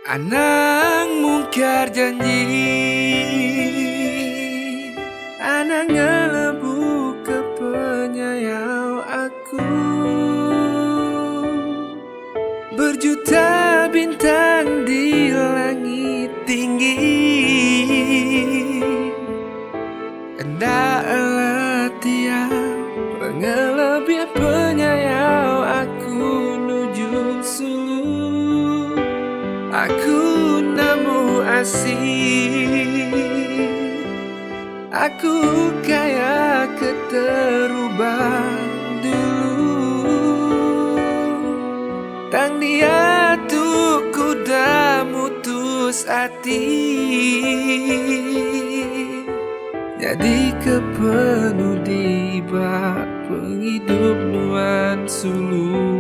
Anang mungkar janji, anang ngelebu ke penyayau aku. Berjuta bintang di langit tinggi, hendaklah tiap pengelebih penyayau aku nuju sulu. Aku namu asih, aku kaya keterubah dulu. Tang dia tuh kuda mutus hati, jadi kepenuh di bak penghidup nuan sulu.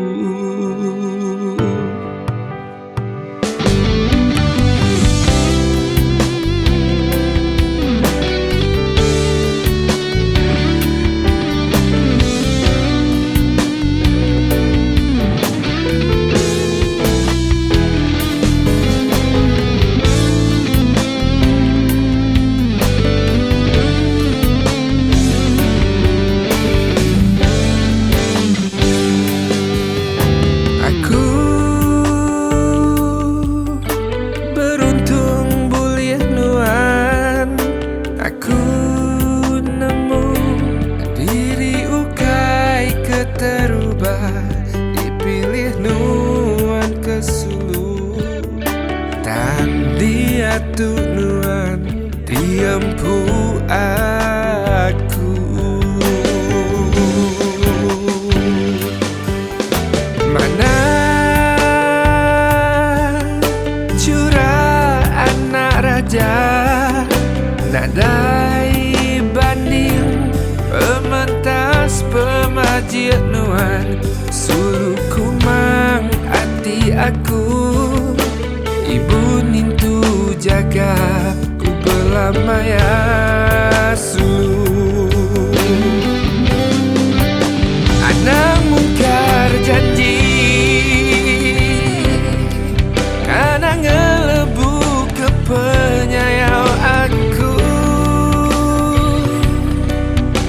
Dipilih nuan kesulu, dan dia tuh nuan diempu aku. Mana curah anak raja, nadai banding pementas pemajit nuan suruh kumang hati aku. Ibu nintu jaga ku belamaya sulu. Anak mungkar janji, anak ngelebu ke penyayau aku.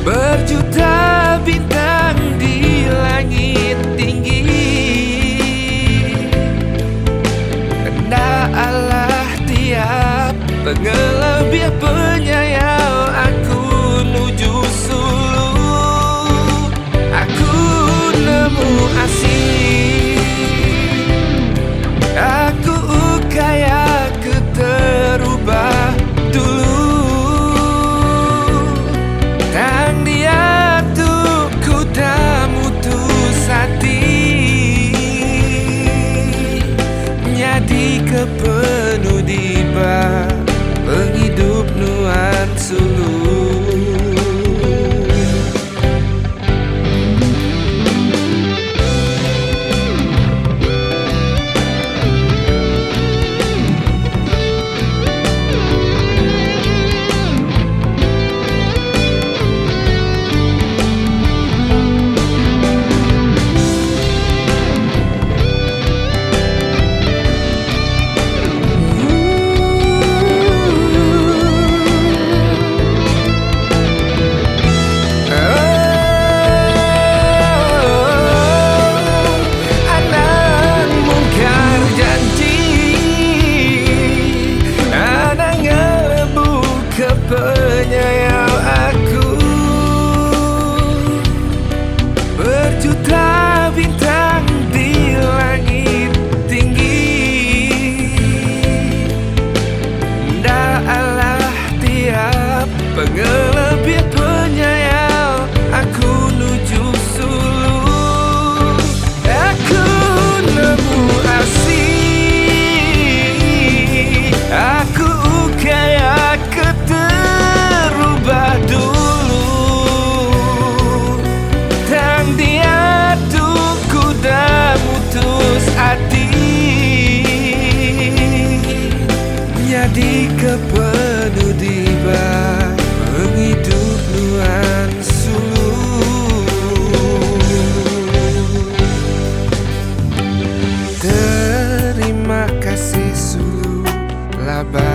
Berjuta bintang di langit tinggi, hendaklah tiap pengelebih penyayau aku nuju sulu. Aku nemu asih, aku kaya keterubah dulu. Tang dia tuh kuda mutus hati, jadi kepenuh di bak penghidup nuan sulu. sabar.